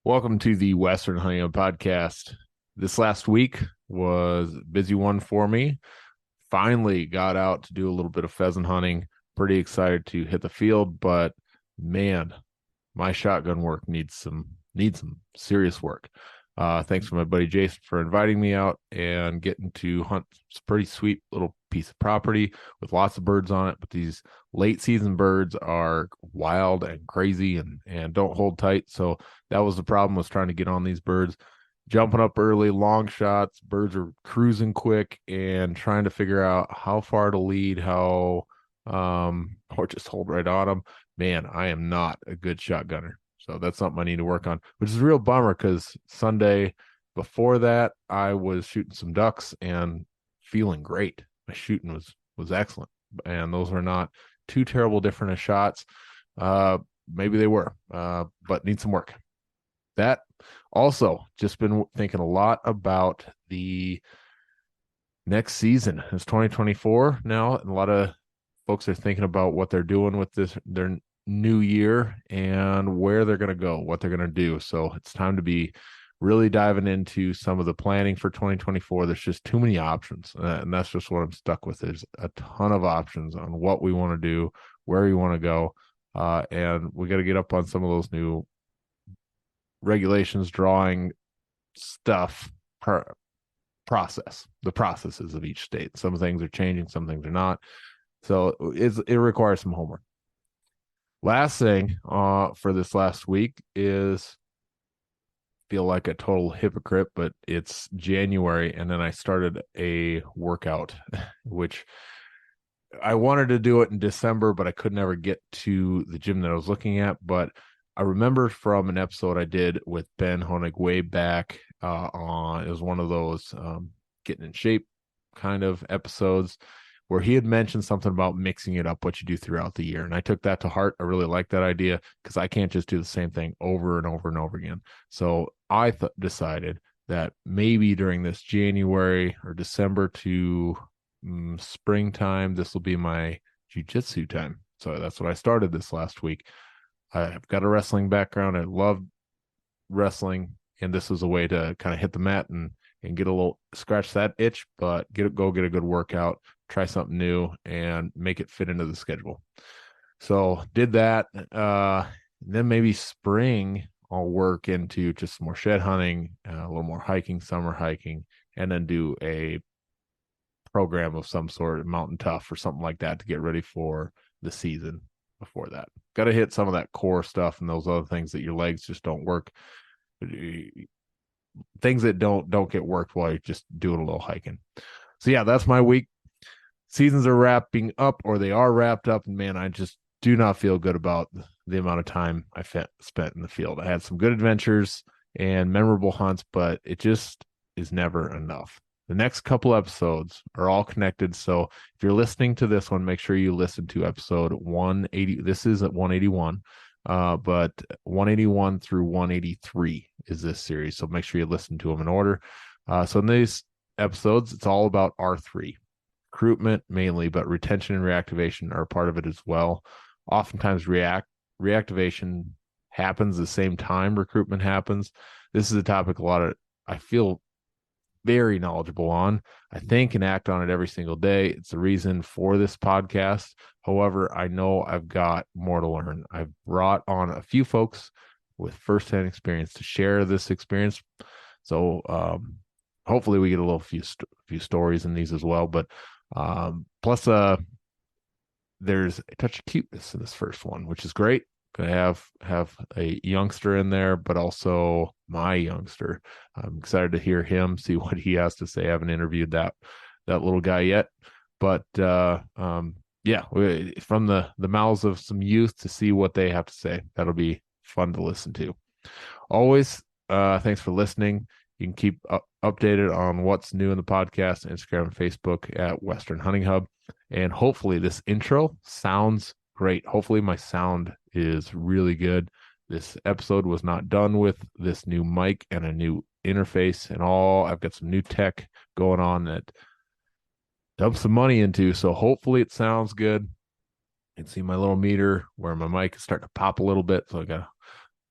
Welcome to the Western Hunting Hub podcast. This last week was a busy one for me. Finally got out to do a little bit of pheasant hunting. Pretty excited to hit the field, but man, my shotgun work needs some serious work. Thanks for my buddy Jason for inviting me out and getting to hunt a pretty sweet little piece of property with lots of birds on it. But these late season birds are wild and crazy and don't hold tight. So that was the problem, was trying to get on these birds. Jumping up early, long shots, birds are cruising quick and trying to figure out how far to lead, or just hold right on them. Man, I am not a good shotgunner. So that's something I need to work on, which is a real bummer because Sunday before that, I was shooting some ducks and feeling great. My shooting was excellent. And those are not too terrible different as shots. Maybe they were, but need some work. That also, just been thinking a lot about the next season. It's 2024 now, and a lot of folks are thinking about what they're doing with their new year and where they're going to go, what they're going to do. So it's time to be really diving into some of the planning for 2024. There's just too many options, and that's just what I'm stuck with. There's a ton of options on what we want to do, where we want to go, and we got to get up on some of those new regulations, drawing stuff, the processes of each state. Some things are changing, some things are not. So it requires some homework. Last thing for this last week is, feel like a total hypocrite, but it's January, and then I started a workout, which I wanted to do it in December, but I could never get to the gym that I was looking at. But I remember from an episode I did with Ben Honig way back on, it was one of those getting in shape kind of episodes where he had mentioned something about mixing it up, what you do throughout the year. And I took that to heart. I really like that idea because I can't just do the same thing over and over and over again. So I decided that maybe during this January or December to springtime, this will be my jiu-jitsu time. So that's what I started this last week. I've got a wrestling background. I love wrestling, and this was a way to kind of hit the mat and get a little, scratch that itch, but go get a good workout, try something new, and make it fit into the schedule. So did that. Then maybe spring I'll work into just some more shed hunting, a little more hiking, summer hiking, and then do a program of some sort, mountain tough or something like that, to get ready for the season before that. Got to hit some of that core stuff and those other things that your legs just don't work. Things that don't get worked while you're just doing a little hiking. So yeah, that's my week. Seasons are wrapping up, or they are wrapped up, and man, I just do not feel good about the amount of time I spent in the field. I had some good adventures and memorable hunts, but it just is never enough. The next couple episodes are all connected. So if you're listening to this one, make sure you listen to episode 180. This is at 181, but 181 through 183 is this series. So make sure you listen to them in order. So in these episodes, it's all about R3, recruitment mainly, but retention and reactivation are a part of it as well. Oftentimes reactivation happens the same time recruitment happens. This is a topic I feel very knowledgeable on. I think and act on it every single day. It's the reason for this podcast. However, I know I've got more to learn. I've brought on a few folks with firsthand experience to share this experience. So hopefully we get a little few stories in these as well. But plus there's a touch of cuteness in this first one, which is great. Gonna have a youngster in there, but also my youngster. I'm excited to hear him, see what he has to say. I haven't interviewed that little guy yet, but yeah, from the mouths of some youth to see what they have to say. That'll be fun to listen to. Always, thanks for listening. You can keep updated on what's new in the podcast, Instagram and Facebook at Western Hunting Hub. And hopefully this intro sounds great. Hopefully my sound is really good. This episode was not done with this new mic and a new interface and all. I've got some new tech going on that dump some money into. So hopefully it sounds good. You can see my little meter where my mic is starting to pop a little bit. So I got to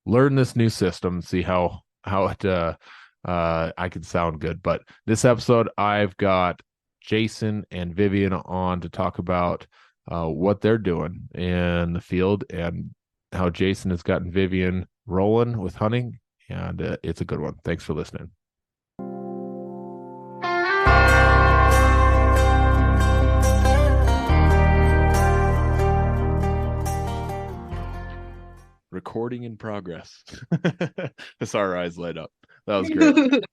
learn this new system, see how it I can sound good. But this episode, I've got Jason and Vivian on to talk about what they're doing in the field and how Jason has gotten Vivian rolling with hunting. And it's a good one. Thanks for listening. Recording in progress. I saw our eyes light up. That was great.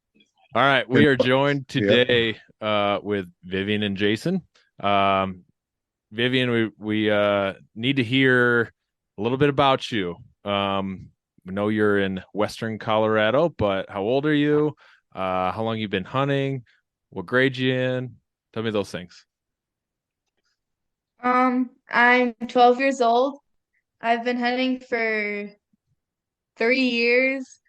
All right, we are joined today with Vivian and Jason. Vivian, we need to hear a little bit about you. We know you're in Western Colorado, but how old are you? How long you been hunting? What grade you in? Tell me those things. I'm 12 years old. I've been hunting for 30 years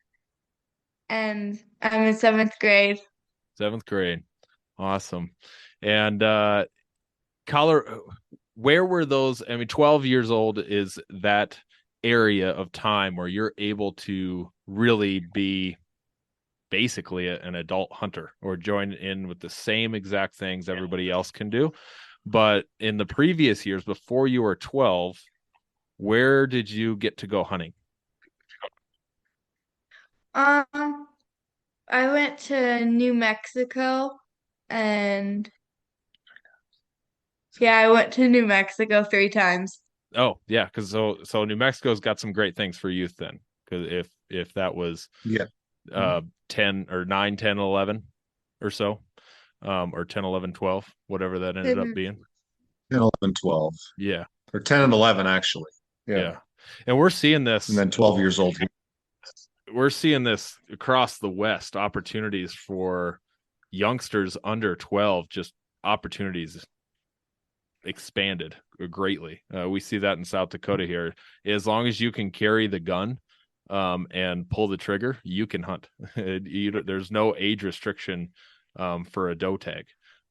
and I'm in seventh grade. Seventh grade. Awesome. And Colorado, where were those? I mean, 12 years old is that area of time where you're able to really be basically an adult hunter or join in with the same exact things everybody else can do. But in the previous years, before you were 12, where did you get to go hunting? Um, I went to New Mexico and yeah, I went to New Mexico 3 times. Oh, yeah, because so New Mexico's got some great things for youth then. Because if that was Yeah. 10 or 9, 10, 11 or so, or 10, 11, 12, whatever that ended up being. 10, 11, 12. Yeah. Or 10 and 11, actually. Yeah. And we're seeing this. And then 12 years old. We're seeing this across the West, opportunities for youngsters under 12, just opportunities expanded greatly. We see that in South Dakota here. As long as you can carry the gun and pull the trigger, you can hunt. There's no age restriction for a doe tag.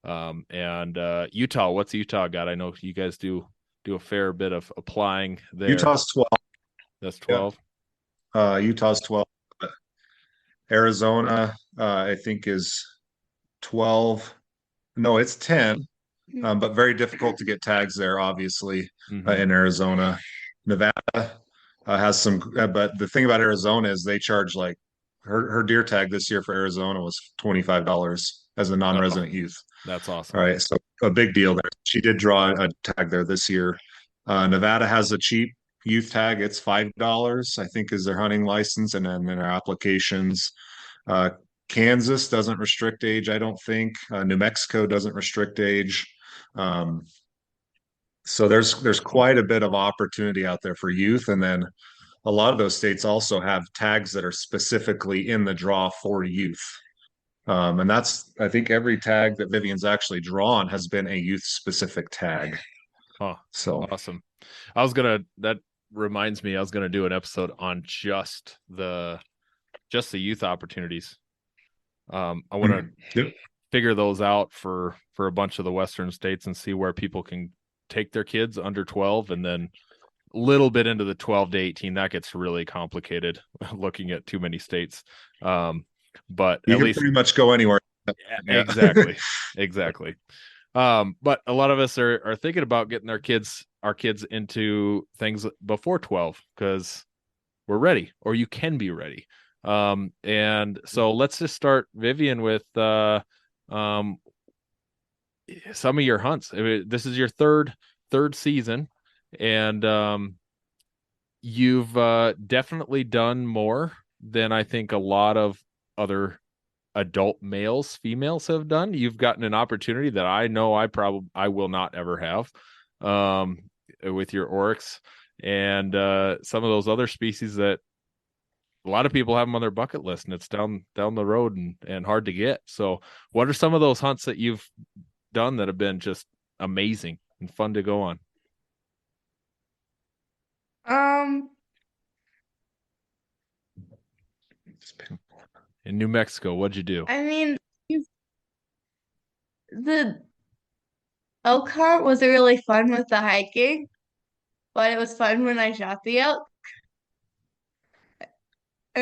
And Utah, what's Utah got? I know you guys do a fair bit of applying there. Utah's 12. That's 12. Utah's 12. Arizona, I think, is 12. No, it's 10. But very difficult to get tags there, obviously, in Arizona. Nevada has some, but the thing about Arizona is they charge like her deer tag this year for Arizona was $25 as a non-resident youth. That's awesome. All right, so a big deal there. She did draw a tag there this year. Nevada has a cheap youth tag. It's $5, I think, is their hunting license, and then their applications. Kansas doesn't restrict age, I don't think. New Mexico doesn't restrict age. So there's quite a bit of opportunity out there for youth, and then a lot of those states also have tags that are specifically in the draw for youth. And that's, I think, every tag that Vivian's actually drawn has been a youth specific tag. Oh, so awesome. That reminds me, I was gonna do an episode on just the youth opportunities. I want to figure those out for a bunch of the Western states and see where people can take their kids under 12, and then a little bit into the 12 to 18, that gets really complicated looking at too many states. But you at can least pretty much go anywhere. Yeah. Exactly. But a lot of us are thinking about getting our kids into things before 12 because we're ready, or you can be ready. And so let's just start, Vivian, with some of your hunts. I mean, this is your third season, and you've definitely done more than I think a lot of other adult females have done. You've gotten an opportunity that I know I will not ever have with your oryx and some of those other species that a lot of people have them on their bucket list, and it's down the road and hard to get. So what are some of those hunts that you've done that have been just amazing and fun to go on? In New Mexico, what'd you do? I mean, the Elkhart was really fun with the hiking, but it was fun when I shot the elk.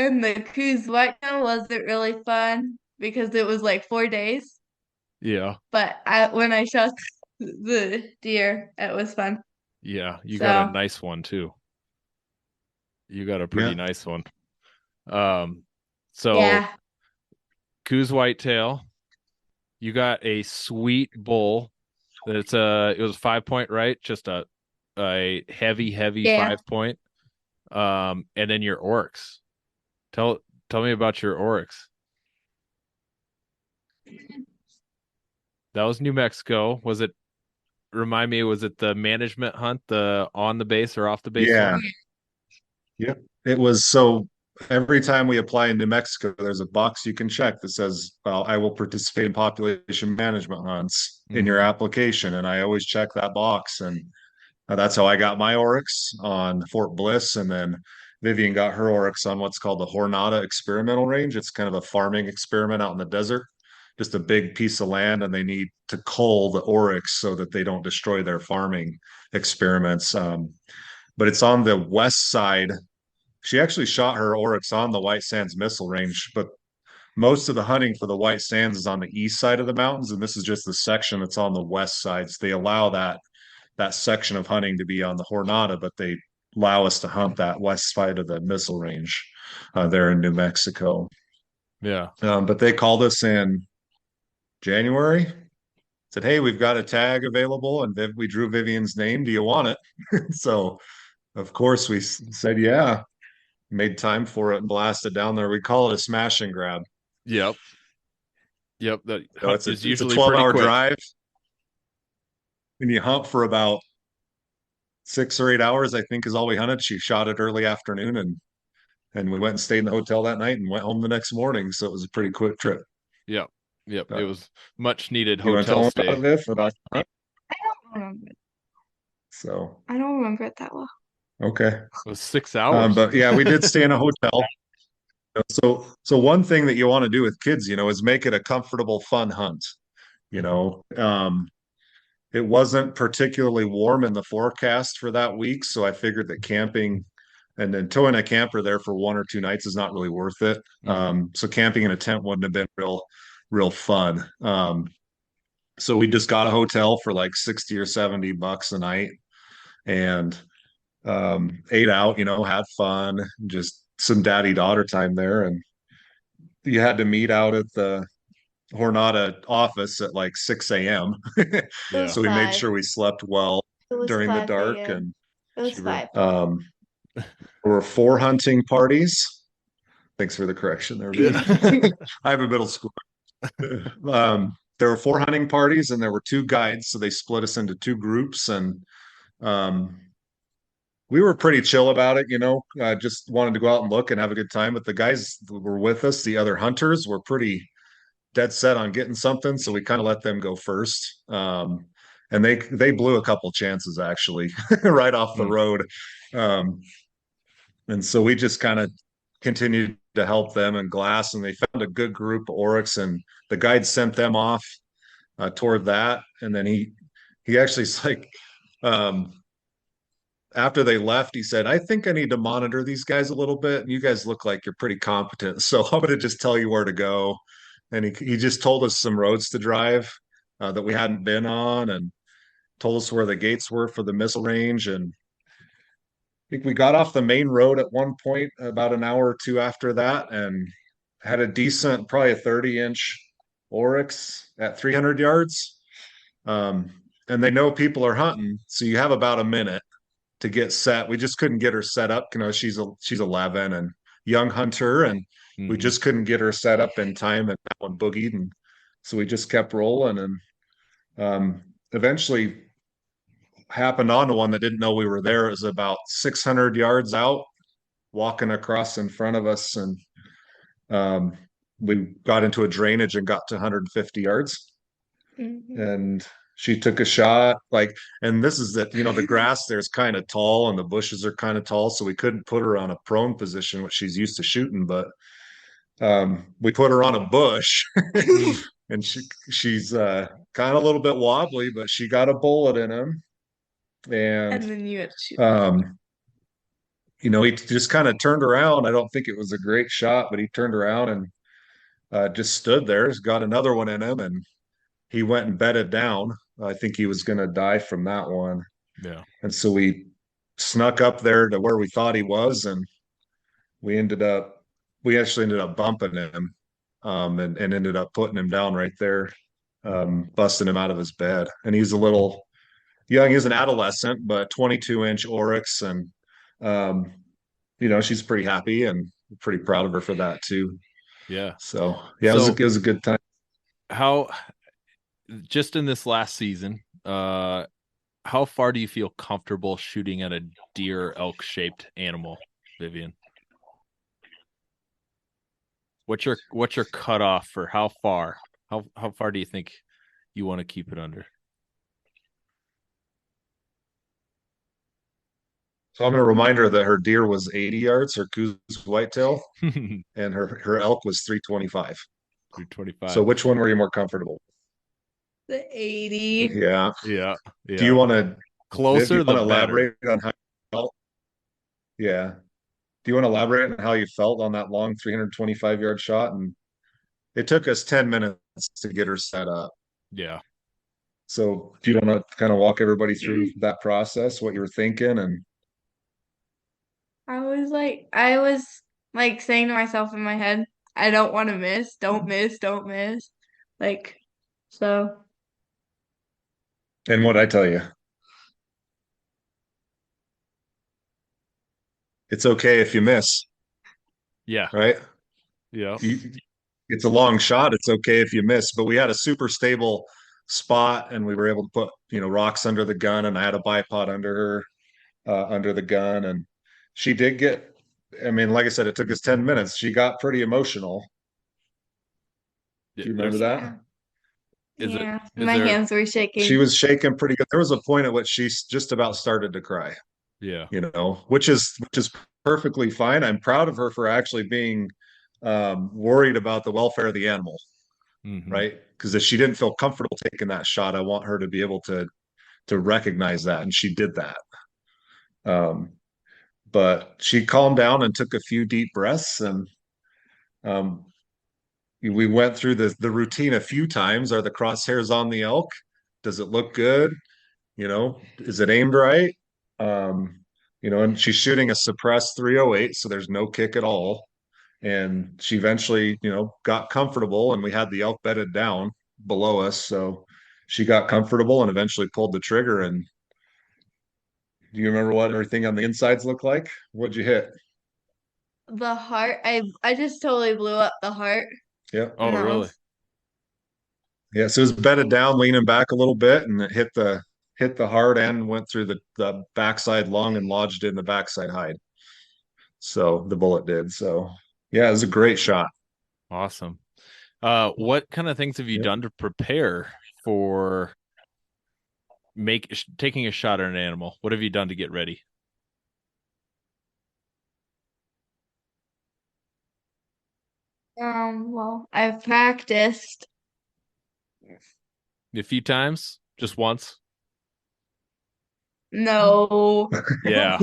And the Coos Whitetail wasn't really fun because it was like 4 days. Yeah. But when I shot the deer, it was fun. Yeah. You got a So nice one too. You got a Yeah. pretty nice one. So yeah, Coos Whitetail, you got a sweet bull. It was 5 point, right? Just a heavy yeah. 5 point. And then your oryx. Tell me about your oryx. That was New Mexico. Remind me, was it the management hunt, the on the base or off the base Yeah. one? Yep. It was so every time we apply in New Mexico, there's a box you can check that says, well, I will participate in population management hunts in your application. And I always check that box. And that's how I got my oryx on Fort Bliss. And then Vivian got her oryx on what's called the Jornada Experimental Range. It's kind of a farming experiment out in the desert, just a big piece of land. And they need to cull the oryx so that they don't destroy their farming experiments. But it's on the west side. She actually shot her oryx on the White Sands Missile Range, but most of the hunting for the White Sands is on the east side of the mountains, and this is just the section that's on the west side. So they allow that section of hunting to be on the Jornada, but they allow us to hunt that west side of the Missile Range there in New Mexico. Yeah. But they called us in January, said, "Hey, we've got a tag available," and we drew Vivian's name. Do you want it? So, of course, we said, "Yeah." Made time for it and blasted down there. We call it a smash and grab. Yep. Yep. That So hunt it's is a usually 12-hour pretty quick. drive. And you hunt for about 6 or 8 hours, I think is all we hunted. She shot it early afternoon and we went and stayed in the hotel that night and went home the next morning. So it was a pretty quick trip. Yep. Yep. It was much needed You want to tell hotel them about stay. Viv, about that? I don't remember. So I don't remember it that well. okay. It was 6 hours. But yeah, we did stay in a hotel. So one thing that you want to do with kids, is make it a comfortable, fun hunt. You know, it wasn't particularly warm in the forecast for that week, so I figured that camping and then towing a camper there for 1 or 2 nights is not really worth it. So camping in a tent wouldn't have been real fun. So we just got a hotel for like 60 or $70 a night and ate out, had fun, just some daddy-daughter time there. And you had to meet out at the Jornada office at like 6 a.m. Yeah. So we made 5. sure we slept well It was during the 5 dark. a.m. And It was She re- 5. there were 4 hunting parties. Thanks for the correction there. I have a middle school. There were 4 hunting parties and there were 2 guides. So they split us into 2 groups and we were pretty chill about it, just wanted to go out and look and have a good time. But the guys that were with us, the other hunters, were pretty dead set on getting something, so we kind of let them go first. And they blew a couple chances actually right off the road. And so we just kind of continued to help them and glass, and they found a good group of oryx, and the guide sent them off toward that. And then he actually is like, after they left, he said, I think I need to monitor these guys a little bit. And you guys look like you're pretty competent. So I'm going to just tell you where to go. And he just told us some roads to drive that we hadn't been on and told us where the gates were for the missile range. And I think we got off the main road at one point about an hour or two after that and had a decent, probably a 30-inch oryx at 300 yards. And they know people are hunting. So you have about a minute to get set. We just couldn't get her set up. She's 11 and young hunter, and we just couldn't get her set up in time, and that one boogied, and so we just kept rolling and eventually happened onto one that didn't know we were there. It was about 600 yards out, walking across in front of us, and we got into a drainage and got to 150 yards. And she took a shot, and this is that, the grass there's kind of tall and the bushes are kind of tall, so we couldn't put her on a prone position, which she's used to shooting, but we put her on a bush and she's kind of a little bit wobbly, but she got a bullet in him. And then you had to shoot. he just kind of turned around. I don't think it was a great shot, but he turned around and just stood there. He's got another one in him, and he went and bedded down. I think he was going to die from that one. Yeah. And so we snuck up there to where we thought he was, and we actually ended up bumping him, and ended up putting him down right there, busting him out of his bed. And he's a little young, he's an adolescent, but 22-inch oryx, and um, she's pretty happy and pretty proud of her for that too. Yeah. So yeah, it was a good time. How, just in this last season, how far do you feel comfortable shooting at a deer elk shaped animal, Vivian? What's your cutoff for how far? How far do you think you want to keep it under? So I'm going to remind her that her deer was 80 yards, her Coues whitetail, and her elk was 325. 325. So which one were you more comfortable? The 80. Yeah. Yeah. Do you want to Closer the better. elaborate on how you felt? Yeah. Do you want to elaborate on how you felt on that long 325-yard shot? And it took us 10 minutes to get her set up. Yeah. So do you want to kind of walk everybody through that process, what you were thinking? And I was like saying to myself in my head, I don't want to miss, don't miss, don't miss. Like, so what'd I tell you? It's okay if you miss, Yeah. right? Yeah. It's a long shot. It's okay if you miss, but we had a super stable spot, and we were able to put, rocks under the gun, and I had a bipod under her, under the gun. And she did get, I mean, like I said, it took us 10 minutes. She got pretty emotional. Do you remember that? yeah, is my there hands were shaking. She was shaking pretty good. There was a point at which she just about started to cry, Yeah. which is perfectly fine. I'm proud of her for actually being worried about the welfare of the animal, right? Because if she didn't feel comfortable taking that shot, I want her to be able to recognize that, and she did that. But she calmed down and took a few deep breaths, and um, we went through the routine a few times. Are the crosshairs on the elk? Does it look good? Is it aimed right? And she's shooting a suppressed 308, so there's no kick at all. And she eventually, got comfortable, and we had the elk bedded down below us. So she got comfortable and eventually pulled the trigger. And do you remember what everything on the insides looked like? What'd you hit? The heart, I just totally blew up the heart. Yeah. Oh, really? Yeah. So it was bedded down, leaning back a little bit, and it hit the hard end, went through the backside lung and lodged in the backside hide. So the bullet did. So yeah, it was a great shot. Awesome. What kind of things have you done to prepare for taking a shot at an animal? What have you done to get ready? Well, I've practiced. A few times? Just once? No. Yeah.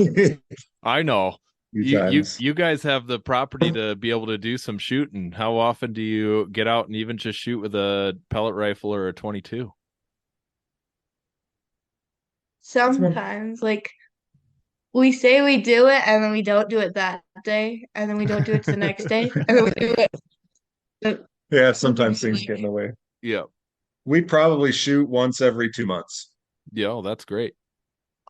I know. You Times. you guys have the property to be able to do some shooting. How often do you get out and even just shoot with a pellet rifle or a 22? Sometimes, like, we say we do it, and then we don't do it that day, and then we don't do it the next day, and then we do it. Yeah, sometimes things get in the way. Yeah. We probably shoot once every 2 months. Yeah, oh, that's great.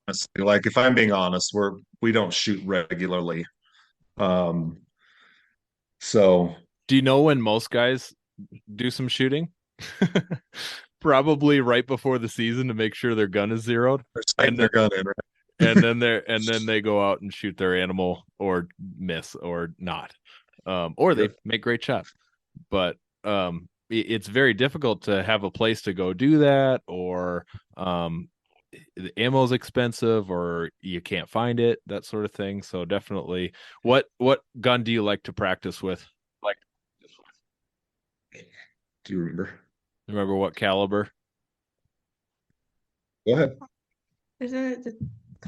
Honestly. Like, if I'm being honest, we don't shoot regularly. So Do you know when most guys do some shooting? Probably right before the season to make sure their gun is zeroed. they're sighting their gun in, right? and then they go out and shoot their animal or miss or not. Or they make great shots. But it's very difficult to have a place to go do that, or the ammo's expensive, or you can't find it, that sort of thing. So definitely, what gun do you like to practice with? Do you remember What caliber? Go ahead. Isn't it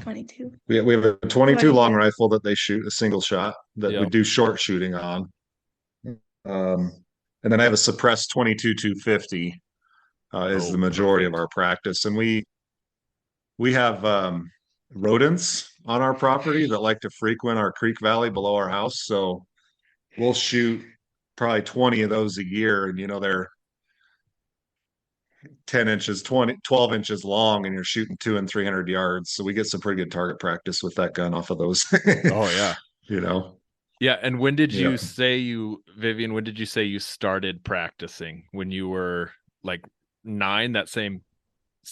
22. We have a 22 long 22. rifle that they shoot a single shot that we Yep. do short shooting on. And then I have a suppressed 22 250 is the majority of our practice. And we have rodents on our property that like to frequent our creek valley below our house. So we'll shoot probably 20 of those a year. And, they're 10 inches, 12 inches long, and you're shooting 200 and 300 yards. So we get some pretty good target practice with that gun off of those. Oh, yeah. Yeah. And when did you Vivian, when did you say you started practicing? When you were like 9, that same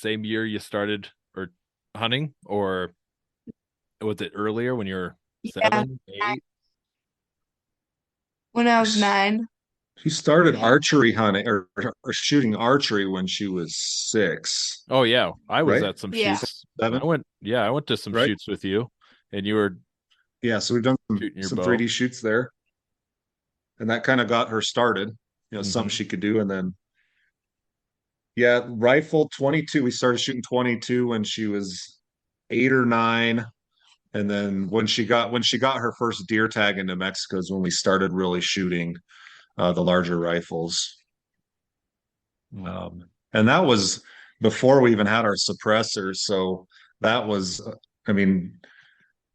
year you started or hunting, or was it earlier when you were 7, 8? When I was 9. She started archery hunting or shooting archery when she was 6. Oh yeah, I was Right? at some Yeah. shoots. 7. I went to some Right? shoots with you, and you were So we've done shooting your some bow. 3D shoots there, and that kind of got her started. Something she could do, and then rifle 22. We started shooting 22 when she was 8 or 9. And then when she got her first deer tag in New Mexico is when we started really shooting the larger rifles. And that was before we even had our suppressors. So that was,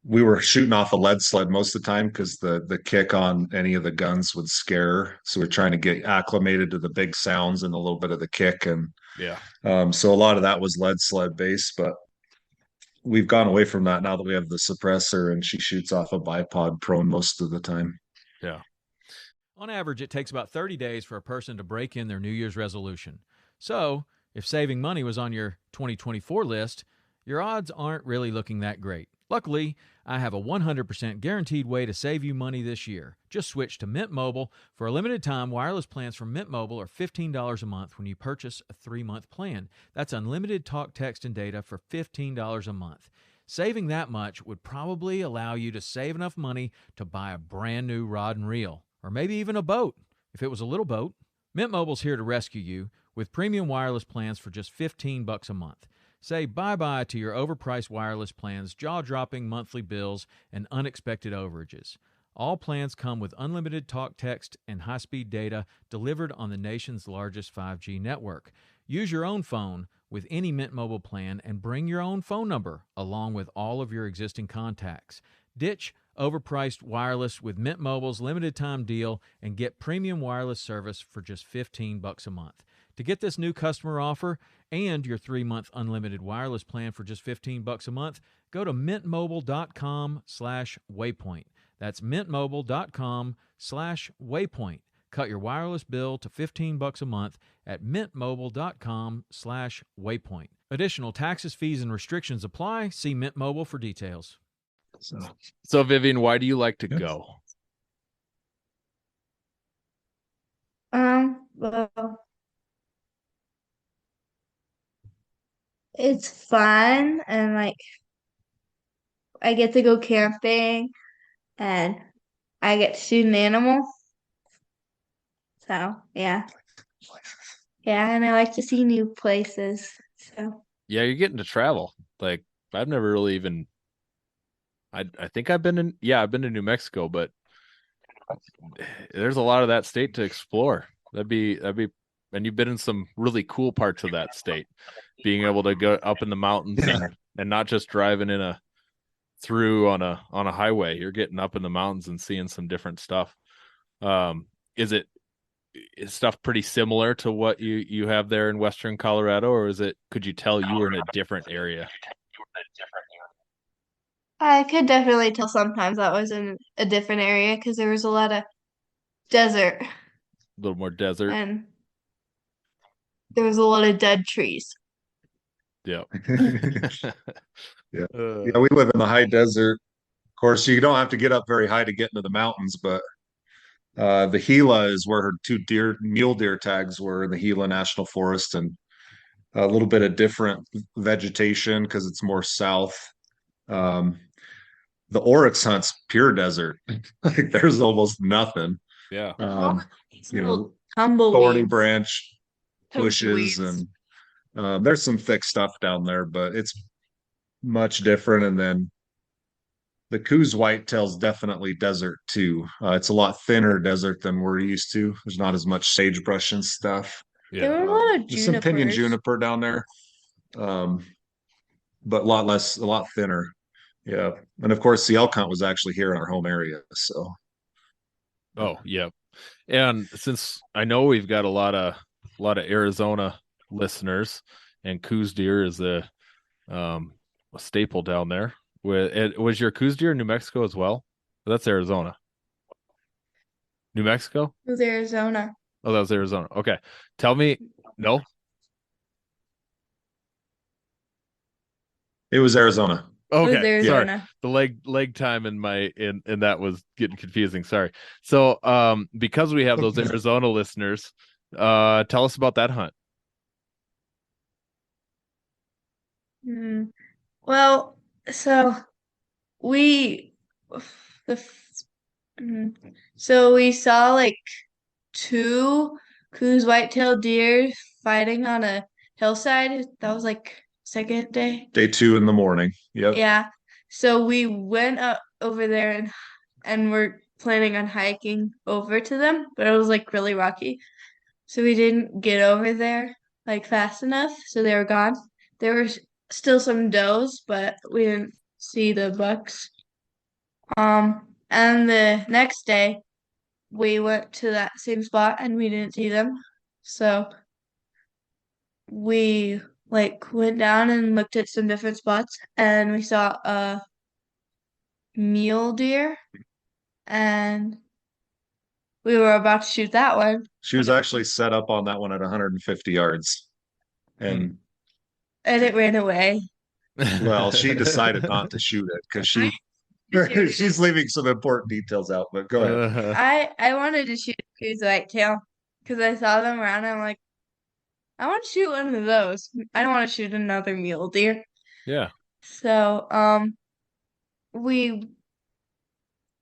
we were shooting off a lead sled most of the time because the kick on any of the guns would scare her. So we're trying to get acclimated to the big sounds and a little bit of the kick. And so a lot of that was lead sled based, but we've gone away from that now that we have the suppressor, and she shoots off a bipod prone most of the time. Yeah. On average, it takes about 30 days for a person to break in their New Year's resolution. So, if saving money was on your 2024 list, your odds aren't really looking that great. Luckily, I have a 100% guaranteed way to save you money this year. Just switch to Mint Mobile. For a limited time, wireless plans from Mint Mobile are $15 a month when you purchase a 3-month plan. That's unlimited talk, text, and data for $15 a month. Saving that much would probably allow you to save enough money to buy a brand new rod and reel, or maybe even a boat, if it was a little boat. Mint Mobile's here to rescue you with premium wireless plans for just $15 a month. Say bye-bye to your overpriced wireless plans, jaw-dropping monthly bills, and unexpected overages. All plans come with unlimited talk, text, and high-speed data delivered on the nation's largest 5G network. Use your own phone with any Mint Mobile plan and bring your own phone number along with all of your existing contacts. Ditch overpriced wireless with Mint Mobile's limited-time deal and get premium wireless service for just $15 a month. To get this new customer offer and your 3-month unlimited wireless plan for just $15 a month, go to mintmobile.com/waypoint. That's mintmobile.com/waypoint. Cut your wireless bill to $15 a month at mintmobile.com/waypoint. Additional taxes, fees, and restrictions apply. See Mint Mobile for details. So Vivian, why do you like to go? Well, it's fun, and I get to go camping, and I get to shoot an animal. So yeah, and I like to see new places. So Yeah, you're getting to travel. Like I've never really even. I think I've been to New Mexico, but there's a lot of that state to explore. That'd be, and you've been in some really cool parts of that state. Being able to go up in the mountains and not just driving through on a highway. You're getting up in the mountains and seeing some different stuff. Is stuff pretty similar to what you have there in Western Colorado, or could you tell you were in a different area? I could definitely tell sometimes I was in a different area because there was a lot of desert. A little more desert. And there was a lot of dead trees. Yeah. We live in the high desert. Of course, you don't have to get up very high to get into the mountains, but the Gila is where her 2 mule deer tags were in the Gila National Forest, and a little bit of different vegetation because it's more south. The Oryx hunt's pure desert. Like there's almost nothing. Yeah. Thorny branch bushes, Tumbleweeds. and there's some thick stuff down there, but it's much different. And then the Coos whitetail's definitely desert too. It's a lot thinner desert than we're used to. There's not as much sagebrush and stuff. There Yeah. were a lot of There's some pinyon junipers. juniper down there, but a lot thinner. Yeah, and of course the elk hunt was actually here in our home area. So Oh, yeah. And since I know we've got a lot of Arizona listeners, and Coos deer is a staple down there. Was your Coos deer in New Mexico as well? That's Arizona. New Mexico? It was Arizona. Oh, that was Arizona. Okay. Tell me, no? it was Arizona. It was Okay. Sorry. Arizona. The leg time in my in that was getting confusing. Sorry. So because we have those Arizona listeners, tell us about that hunt. Mm. Well, so we the f- so we saw like two Coos white-tailed deer fighting on a hillside. That was like second day. Day 2 in the morning. Yep. Yeah. So we went up over there and we're planning on hiking over to them, but it was like really rocky. So we didn't get over there like fast enough, so they were gone. There were still some does, but we didn't see the bucks. And the next day we went to that same spot and we didn't see them. So we like went down and looked at some different spots and we saw a mule deer and we were about to shoot that one. She was actually set up on that one at 150 yards. And And it ran away. well, she decided not to shoot it because she's leaving some important details out, but go ahead. I wanted to shoot a Coos whitetail because I saw them around and I'm like, I want to shoot one of those. I don't want to shoot another mule deer. Yeah. So we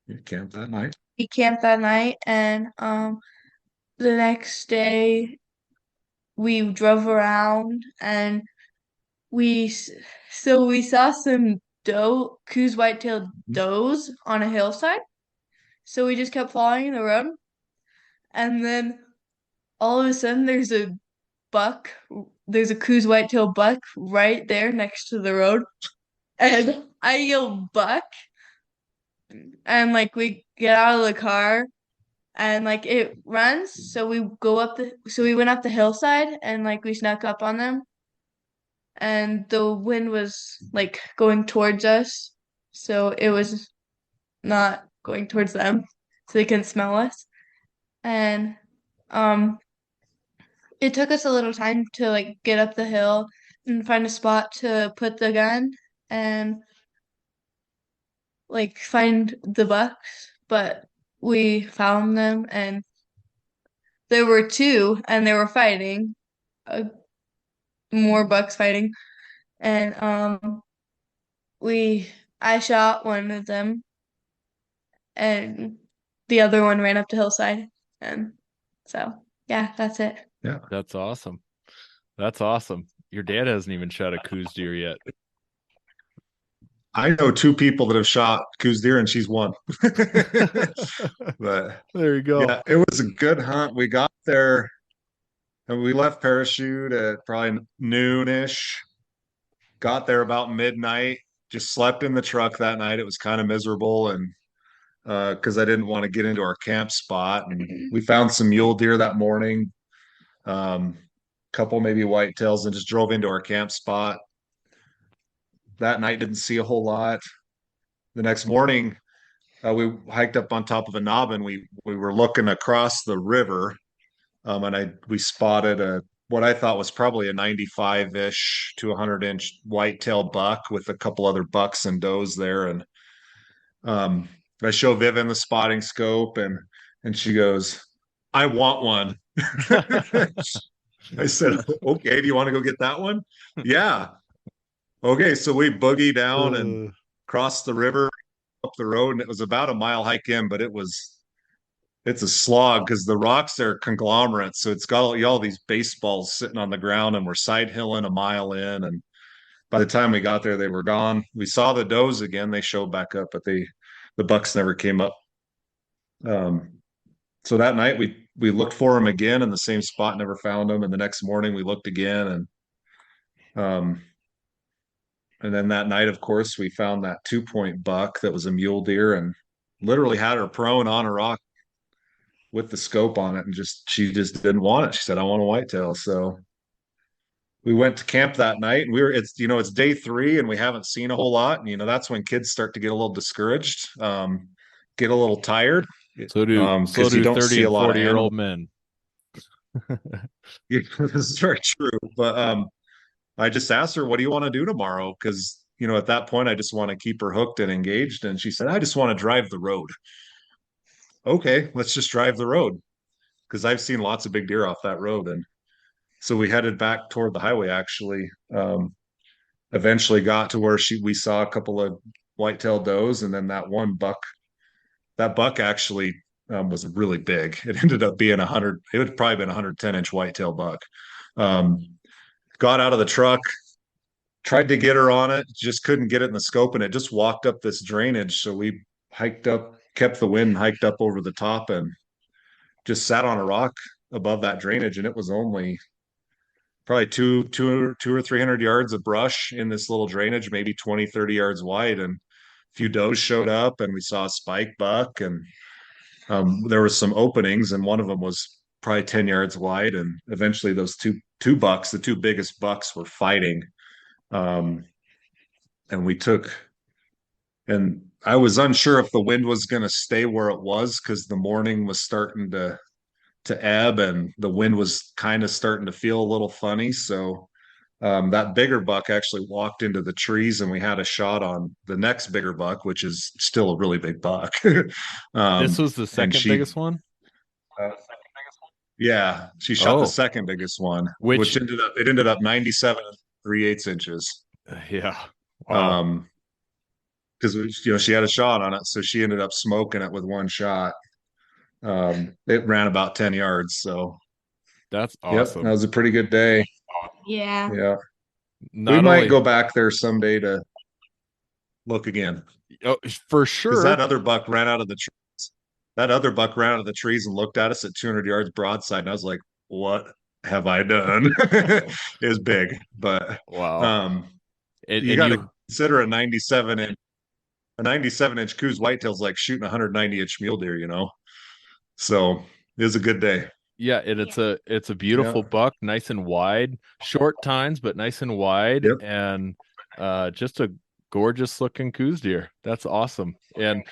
You camped that night. we camped that night and the next day we drove around and we so we saw some Coos white-tailed does on a hillside. So we just kept following the road and then all of a sudden buck there's a Coos white-tailed buck right there next to the road and I yell buck and like we get out of the car and like it runs so we went up the hillside and like we snuck up on them and the wind was like going towards us so it was not going towards them so they couldn't smell us and um it took us a little time to like get up the hill and find a spot to put the gun and like find the bucks, but we found them and there were two and they were fighting, uh, more bucks fighting. And we I shot one of them and the other one ran up the hillside and so yeah, that's it. Yeah. That's awesome. That's awesome. Your dad hasn't even shot a Coos deer yet. I know 2 people that have shot Coos deer and she's one. But There you go. yeah, it was a good hunt. We got there and we left Parachute at probably noonish. Got there about midnight. Just slept in the truck that night. It was kind of miserable and because I didn't want to get into our camp spot. And we found some mule deer that morning, couple maybe whitetails, and just drove into our camp spot. That night didn't see a whole lot. The next morning, we hiked up on top of a knob and we were looking across the river, and we spotted what I thought was probably a 95-ish to 100-inch whitetail buck with a couple other bucks and does there, and I show Vivian the spotting scope and she goes, I want one. I said, okay, do you want to go get that one? Yeah. Okay, so we boogie down and cross the river up the road, and it was about a mile hike in, but it's a slog because the rocks are conglomerates. So it's got all these baseballs sitting on the ground, and we're side hilling a mile in, and by the time we got there, they were gone. We saw the does again. They showed back up, but the bucks never came up. So that night we looked for them again in the same spot, never found them. And the next morning we looked again, and then that night, of course, we found that 2-point buck that was a mule deer and literally had her prone on a rock with the scope on it, and she just didn't want it. She said, "I want a whitetail." So we went to camp that night, and it's day 3 and we haven't seen a whole lot. And that's when kids start to get a little discouraged, get a little tired. So do because you don't 30 see a and lot of 40-year-old animals. men. This is very true. But I just asked her, "What do you want to do tomorrow?" Because at that point, I just want to keep her hooked and engaged. And she said, "I just want to drive the road." Okay, let's just drive the road, because I've seen lots of big deer off that road. And so we headed back toward the highway, actually. Eventually got to where we saw a couple of whitetail does, and then that one buck. That buck actually was really big. It ended up being it would probably been 110-inch whitetail buck. Got out of the truck, tried to get her on it, just couldn't get it in the scope, and it just walked up this drainage. So we hiked up, kept the wind, hiked up over the top, and just sat on a rock above that drainage. And it was only probably two or 300 yards of brush in this little drainage, maybe 20, 30 yards wide. And a few does showed up, and we saw a spike buck, and there was some openings, and one of them was probably 10 yards wide. And eventually those two bucks, the two biggest bucks, were fighting. And I was unsure if the wind was going to stay where it was, because the morning was starting to ebb, and the wind was kind of starting to feel a little funny. So that bigger buck actually walked into the trees, and we had a shot on the next bigger buck, which is still a really big buck. This was the second biggest one? Yeah, she shot Oh. the second biggest one, Which- which ended up 97 3/8 inches. Yeah. Wow. Because she had a shot on it, so she ended up smoking it with one shot. It ran about 10 yards, so That's yep, awesome. that was a pretty good day. Yeah. Yeah, Not we might only- go back there someday to look again, Oh, for because sure. that other buck ran out of the trees. That other buck ran out of the trees and looked at us at 200 yards broadside, and I was like, "What have I done?" It was big, but Wow. you got to consider a 97-inch Coues whitetail's like shooting a 190-inch mule deer, So it was a good day. Yeah, it's a beautiful Yeah. buck, nice and wide, short tines, but nice and wide, Yep. and just a gorgeous looking Coues deer. That's awesome. And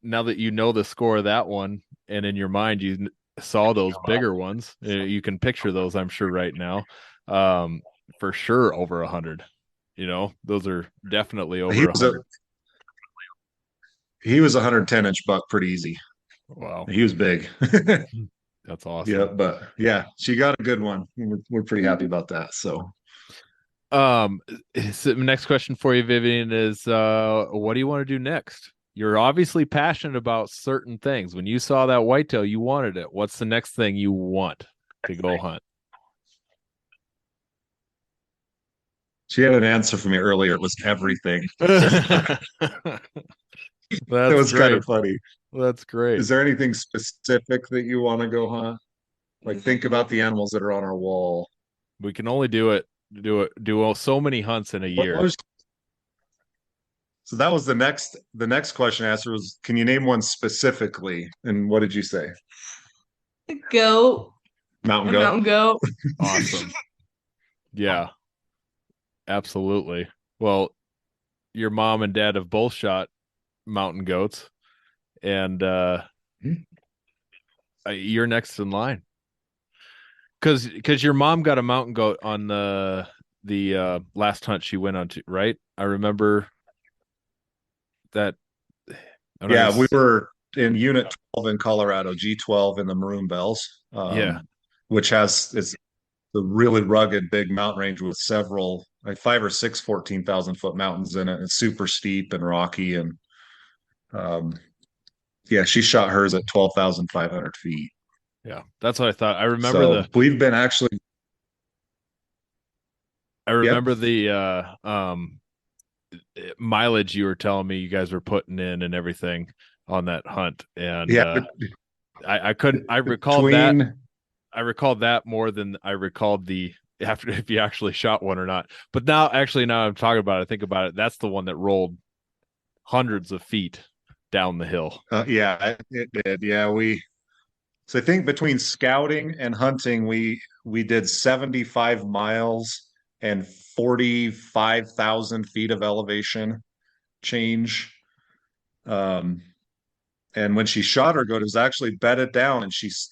now that you know the score of that one, and in your mind you saw those bigger ones, you can picture those, I'm sure, right now. For sure over 100. Those are definitely over 100. He was a 110-inch buck pretty easy. Wow, He was big. that's awesome. Yeah, but yeah, she got a good one. We're pretty happy about that. So Next question for you, Vivian, is what do you want to do next? You're obviously passionate about certain things. When you saw that whitetail, you wanted it. What's the next thing you want to go hunt? she had an answer for me earlier. It was everything. That's It was great. kind of funny. That's great. Is there anything specific that you want to go hunt? Like, think about the animals that are on our wall. We can only do so many hunts in a year. So that was the next question I asked her was, can you name one specifically? And what did you say? Goat. Mountain A goat. mountain goat. Awesome. Yeah, absolutely. Well, your mom and dad have both shot mountain goats, and you're next in line. Because your mom got a mountain goat on the last hunt she went on to, right? I remember that. Yeah, we were in Unit 12 in Colorado, G12 in the Maroon Bells. Yeah. Which it's the really rugged big mountain range with several, like 5 or 6 14,000-foot mountains in it. It's super steep and rocky. And yeah, she shot hers at 12,500 feet. Yeah, that's what I thought. I remember we've been actually I remember the mileage you were telling me you guys were putting in and everything on that hunt, and Yeah, I couldn't. I recalled that more than I recalled the after if you actually shot one or not. But now I'm talking about it, I think about it. That's the one that rolled hundreds of feet down the hill. yeah, it did. Yeah, so I think between scouting and hunting, we did 75 miles and 45,000 feet of elevation change. Um, and when she shot her goat, it was actually bedded down, and she's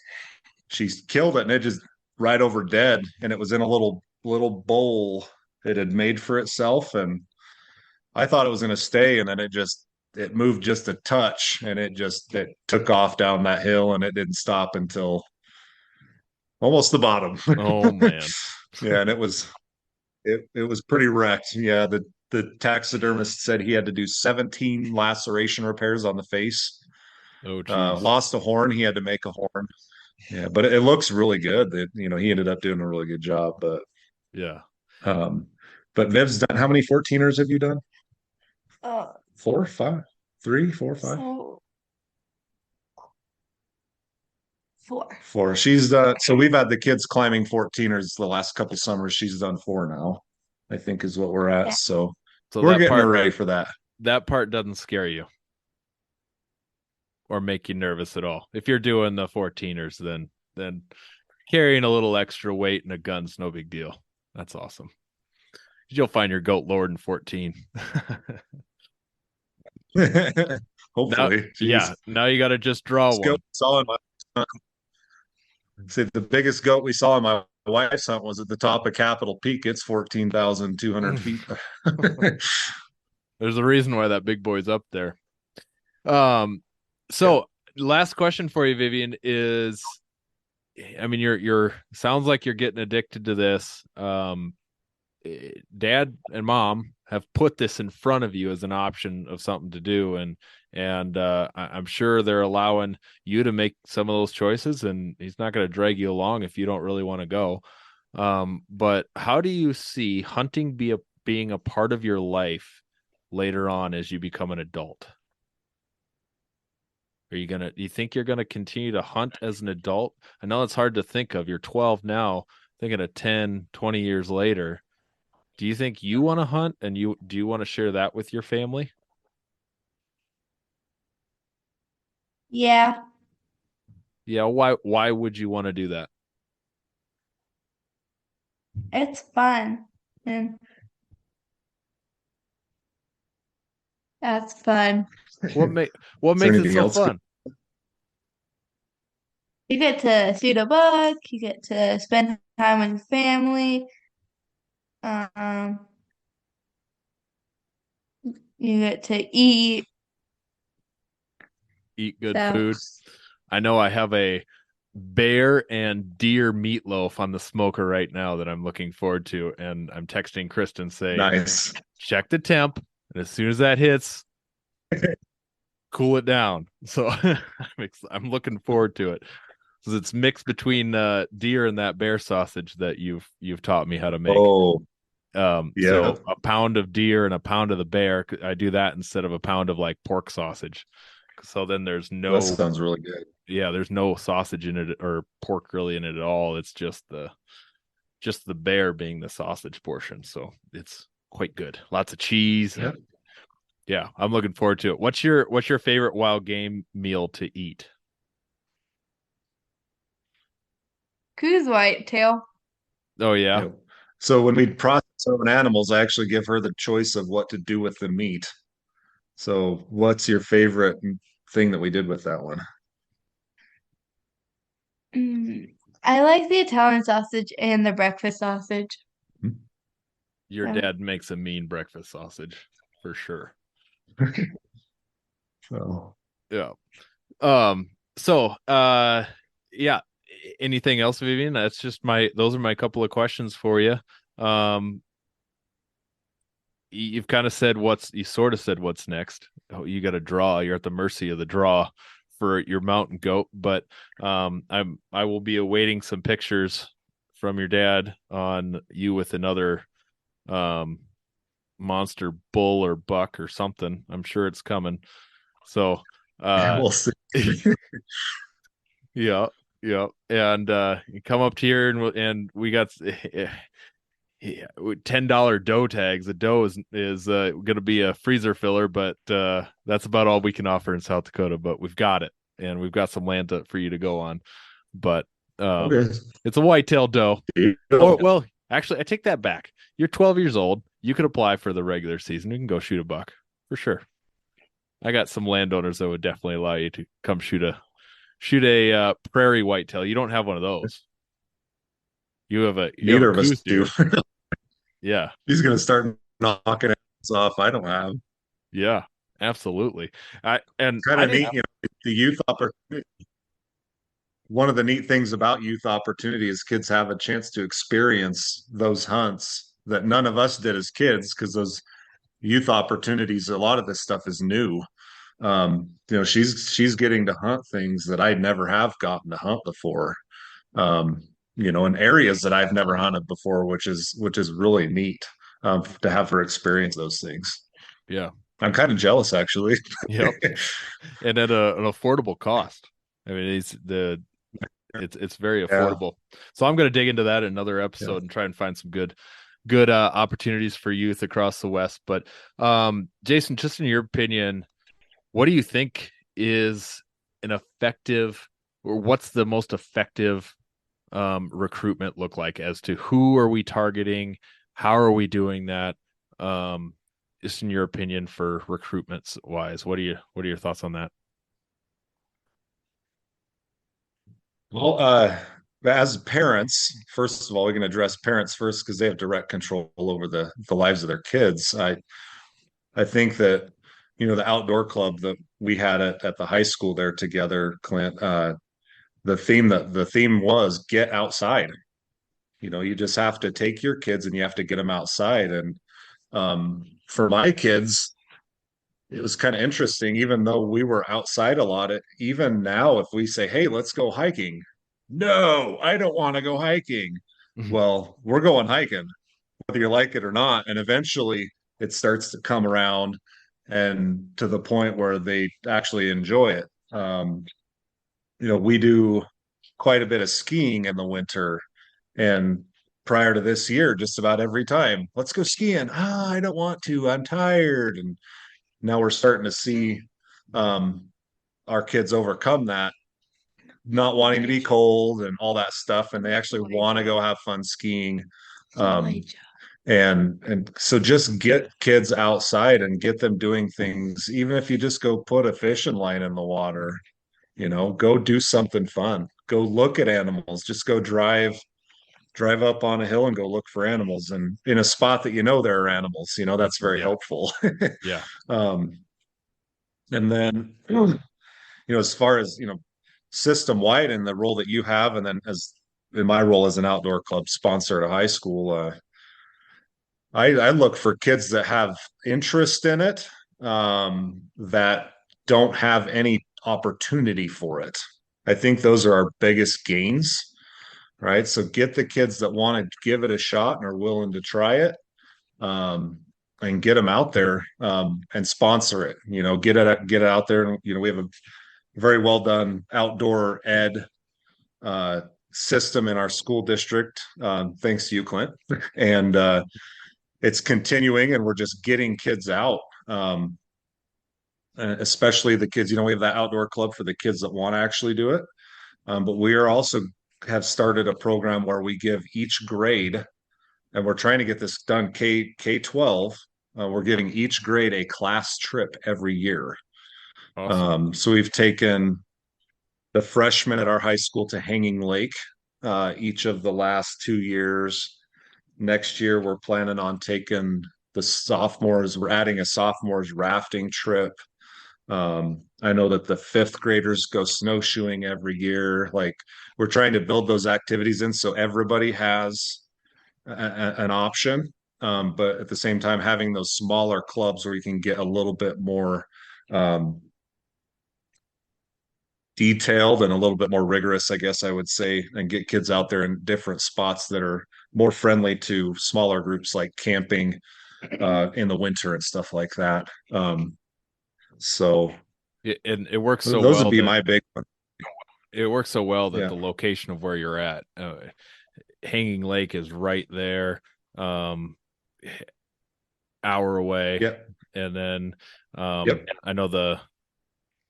killed it, and it just right over dead, and it was in a little bowl it had made for itself, and I thought it was going to stay, and then it moved just a touch, and it took off down that hill, and it didn't stop until almost the bottom. Oh man. Yeah, and it was pretty wrecked. Yeah, the taxidermist said he had to do 17 laceration repairs on the face. Oh geez. Lost a horn. He had to make a horn. Yeah, but it looks really good. He ended up doing a really good job. But Yeah. um, but Viv's done. How many 14ers have you done? Uh, 4, 5, 3, 4, 5, so 4. 4. She's done. So we've had the kids climbing 14ers the last couple summers. She's done 4 now, I think is what we're at. Yeah. So So we're that getting part her ready for that. that part doesn't scare you or make you nervous at all. If you're doing the 14ers, then carrying a little extra weight and a gun's no big deal. That's awesome. You'll find your goat lower than 14. Hopefully. Yeah. Now you got to just draw This one. goat we saw in the biggest goat we saw in my wife's hunt was at the top of Capitol Peak. It's 14,200 feet. There's a reason why that big boy's up there. So last question for you, Vivian, is, I mean, you're sounds like you're getting addicted to this. Dad and mom have put this in front of you as an option of something to do, and I'm sure they're allowing you to make some of those choices, and he's not going to drag you along if you don't really want to go. But how do you see hunting being a part of your life later on as you become an adult? Do you think you're gonna continue to hunt as an adult? I know it's hard to think of. You're 12 now, thinking of 10, 20 years later. Do you think you want to hunt, and do you want to share that with your family? Yeah. Yeah, why would you want to do that? It's fun. And that's fun. What makes there it anything so else? fun? You get to shoot a buck, you get to spend time with your family. You get to eat. Eat good So food. I know I have a bear and deer meatloaf on the smoker right now that I'm looking forward to, and I'm texting Kristen saying, Nice. check the temp, and as soon as that hits, cool it down. So I'm looking forward to it, because it's mixed between deer and that bear sausage that you've taught me how to make. Oh, Yeah. So a pound of deer and a pound of the bear, I do that instead of a pound of like pork sausage. So then there's no, that sounds really good. yeah, there's no sausage in it or pork really in it at all. It's just the bear being the sausage portion. So it's quite good. Lots of cheese. Yeah. Yeah, I'm looking forward to it. What's your favorite wild game meal to eat? Coos whitetail. Oh yeah. Yeah. So when we process our own animals, I actually give her the choice of what to do with the meat. So what's your favorite thing that we did with that one? I like the Italian sausage and the breakfast sausage. Your Yeah. dad makes a mean breakfast sausage for sure. So Yeah. So yeah. Anything else, Vivian? Those are my couple of questions for you. You've kind of said you sort of said what's next. Oh, you got to draw. You're at the mercy of the draw for your mountain goat, but I will be awaiting some pictures from your dad on you with another monster bull or buck or something. I'm sure it's coming. So We'll see. yeah, yeah. And you come up here and we got $10 doe tags. The doe is gonna be a freezer filler, but that's about all we can offer in South Dakota. But we've got it, and we've got some land for you to go on. But Okay. it's a whitetail doe. Oh, well, actually, I take that back. You're 12 years old. You could apply for the regular season. You can go shoot a buck for sure. I got some landowners that would definitely allow you to come shoot a prairie whitetail. You don't have one of those. You have a Neither of us do. Yeah. He's gonna start knocking us off. I don't have. Yeah, absolutely. I Kind of neat, the youth opportunity. One of the neat things about youth opportunity is kids have a chance to experience those hunts that none of us did as kids, because those youth opportunities, a lot of this stuff is new. She's getting to hunt things that I never have gotten to hunt before. In areas that I've never hunted before, which is really neat, to have her experience those things. Yeah. I'm kind of jealous, actually. Yep. And at an affordable cost. I mean, it's very affordable. So I'm going to dig into that in another episode and try and find some good opportunities for youth across the West. But Jason, just in your opinion, what do you think is an effective, or what's the most effective recruitment look like, as to who are we targeting? How are we doing that? Just in your opinion, for recruitments wise, what are your thoughts on that? Well, as parents, first of all, we can address parents first because they have direct control over the lives of their kids. I think that the outdoor club that we had at the high school there together, Clint. The theme was get outside. You just have to take your kids and you have to get them outside. And for my kids, it was kind of interesting. Even though we were outside a lot, even now, if we say, "Hey, let's go hiking," no, I don't want to go hiking. Well, we're going hiking, whether you like it or not. And eventually it starts to come around and to the point where they actually enjoy it. We do quite a bit of skiing in the winter. And prior to this year, just about every time, let's go skiing. I don't want to. I'm tired. And now we're starting to see our kids overcome that, not wanting to be cold and all that stuff. And they actually want to go have fun skiing. And so just get kids outside and get them doing things, even if you just go put a fishing line in the water, go do something fun, go look at animals, just go drive up on a hill and go look for animals, and in a spot that there are animals. That's very helpful. Yeah. And then as far as system wide and the role that you have, and then as in my role as an outdoor club sponsor at a high school, I look for kids that have interest in it, that don't have any opportunity for it. I think those are our biggest gains, right? So get the kids that want to give it a shot and are willing to try it, and get them out there, and sponsor it. Get it out there. And we have a very well done outdoor ed system in our school district, thanks to you, Clint. And it's continuing, and we're just getting kids out, especially the kids. We have that outdoor club for the kids that want to actually do it, but we are also have started a program where we give each grade, and we're trying to get this done K-12. We're giving each grade a class trip every year. Awesome. So we've taken the freshmen at our high school to Hanging Lake each of the last 2 years. Next year, we're planning on taking the sophomores. We're adding a sophomores rafting trip. I know that the fifth graders go snowshoeing every year. Like, we're trying to build those activities in so everybody has an option. But at the same time, having those smaller clubs where you can get a little bit more detailed and a little bit more rigorous, I guess I would say, and get kids out there in different spots that are more friendly to smaller groups like camping in the winter and stuff like that. So And it works so those would well be that my big one. it works so well that Yeah. the location of where you're at, Hanging Lake is right there, hour away. Yep. And then Yep. I know the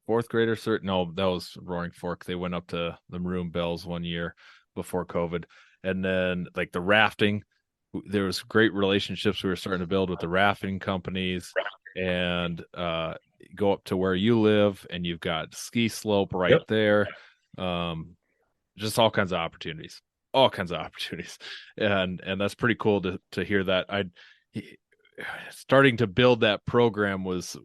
fourth graders, no, that was Roaring Fork. They went up to the Maroon Bells one year before COVID. And then like the rafting, there was great relationships we were starting to build with the rafting companies, and go up to where you live and you've got ski slope right Yep. there. Just all kinds of opportunities, and that's pretty cool to hear that. Starting to build that program was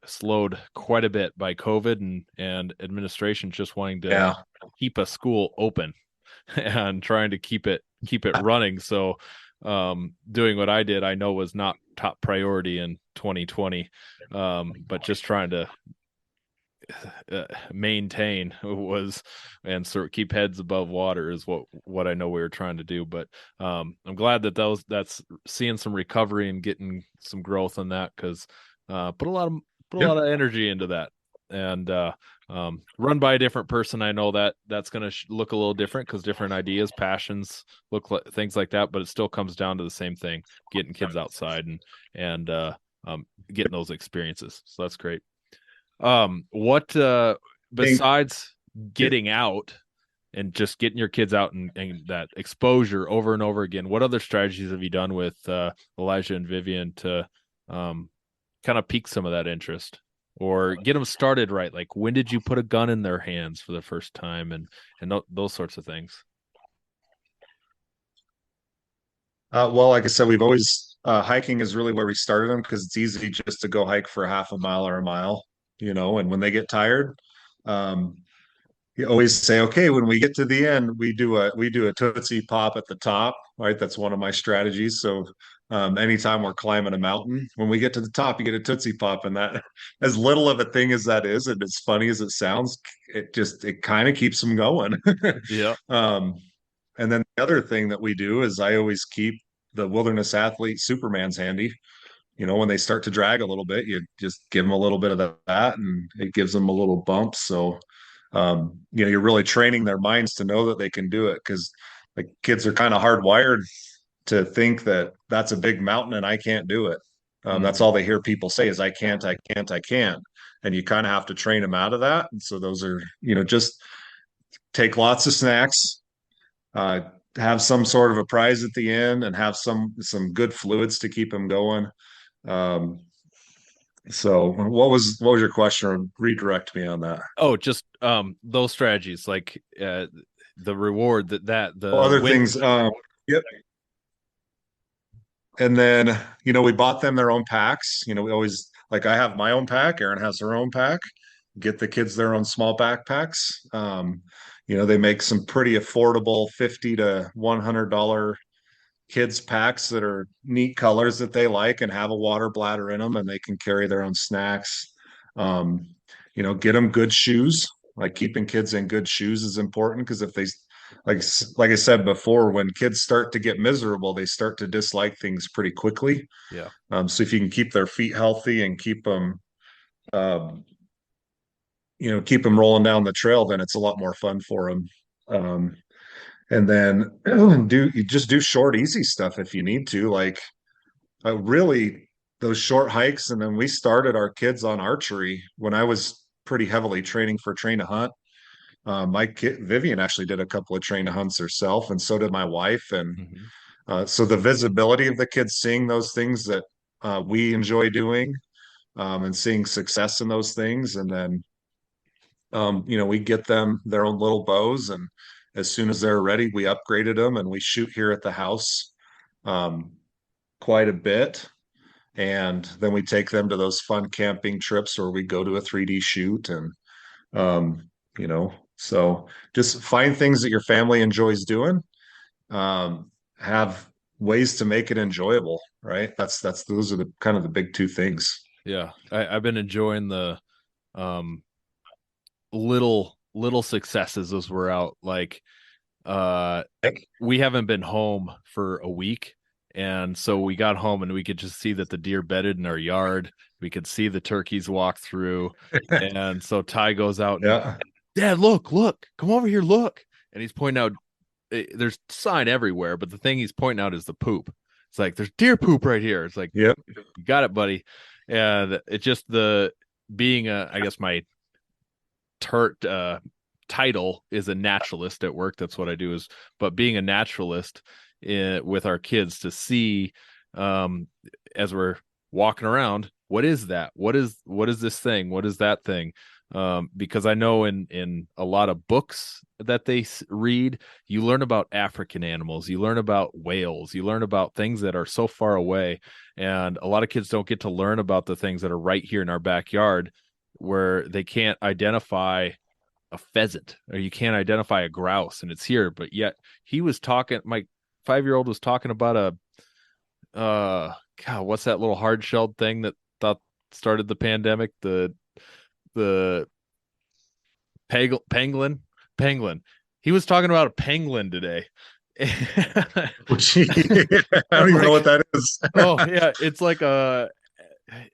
slowed quite a bit by COVID and administration just wanting to keep a school open and trying to keep it running. So doing what I did, I know was not top priority in 2020, but just trying to maintain was and sort of keep heads above water is what I know we were trying to do. But I'm glad that that's seeing some recovery and getting some growth in that, because put a lot of energy into that, and run by a different person. I know that's going to look a little different because different ideas, passions, look like things like that, but it still comes down to the same thing: getting kids outside and getting those experiences. So that's great. What besides getting out and just getting your kids out and that exposure over and over again, what other strategies have you done with Elijah and Vivian to kind of pique some of that interest or get them started right? Like, when did you put a gun in their hands for the first time, and those sorts of things? Well, like I said, we've always hiking is really where we started them, because it's easy just to go hike for a half a mile or a mile, and when they get tired, um, you always say, okay, when we get to the end, we do a Tootsie Pop at the top, right? That's one of my strategies. So anytime we're climbing a mountain, when we get to the top, you get a Tootsie Pop, and that, as little of a thing as that is, and as funny as it sounds, it kind of keeps them going. Yeah. And then the other thing that we do is I always keep the Wilderness Athlete Supermans handy. When they start to drag a little bit, you just give them a little bit of that, and it gives them a little bump. So, you're really training their minds to know that they can do it, because like kids are kind of hardwired to think that that's a big mountain and I can't do it. That's all they hear people say is I can't, I can't, I can't. And you kind of have to train them out of that. And so those are, just take lots of snacks, uh, have some sort of a prize at the end, and have some good fluids to keep them going. Um, so what was your question? Or redirect me on that. Oh, just those strategies, like the reward the Other win. things. Yep. And then, we bought them their own packs. We always, like, I have my own pack, Erin has her own pack. Get the kids their own small backpacks. They make some pretty affordable $50 to $100 kids packs that are neat colors that they like and have a water bladder in them, and they can carry their own snacks. Get them good shoes. Like, keeping kids in good shoes is important, because if they, like I said before, when kids start to get miserable, they start to dislike things pretty quickly. Yeah. So if you can keep their feet healthy and keep them rolling down the trail, then it's a lot more fun for them. And then you just do short, easy stuff if you need to, like really those short hikes. And then we started our kids on archery when I was pretty heavily training for Train to Hunt. My kid Vivian actually did a couple of Train to Hunts herself, and so did my wife. And so the visibility of the kids seeing those things that we enjoy doing, and seeing success in those things, and then we get them their own little bows, and as soon as they're ready, we upgraded them, and we shoot here at the house quite a bit. And then we take them to those fun camping trips where we go to a 3D shoot. And so just find things that your family enjoys doing, have ways to make it enjoyable, right? Those are the kind of the big two things. Yeah. I've been enjoying little successes as we're out. Like we haven't been home for a week, and so we got home and we could just see that the deer bedded in our yard. We could see the turkeys walk through, and so Ty goes out and, Yeah. Dad, look, come over here, look. And he's pointing out, there's sign everywhere, but the thing he's pointing out is the poop. It's like, there's deer poop right here. It's like, Yep. you got it, buddy. And it's just the being I guess my title is a naturalist at work. That's what I do but being a naturalist with our kids to see, as we're walking around, what is that? What is this thing? What is that thing? Because I know in a lot of books that they read, you learn about African animals, you learn about whales, you learn about things that are so far away, and a lot of kids don't get to learn about the things that are right here in our backyard, where they can't identify a pheasant or you can't identify a grouse, and it's here. But yet my 5-year-old was talking about God, what's that little hard-shelled thing that started the pandemic? The pangolin. He was talking about a pangolin today. I don't even know what that is. Oh yeah, it's like a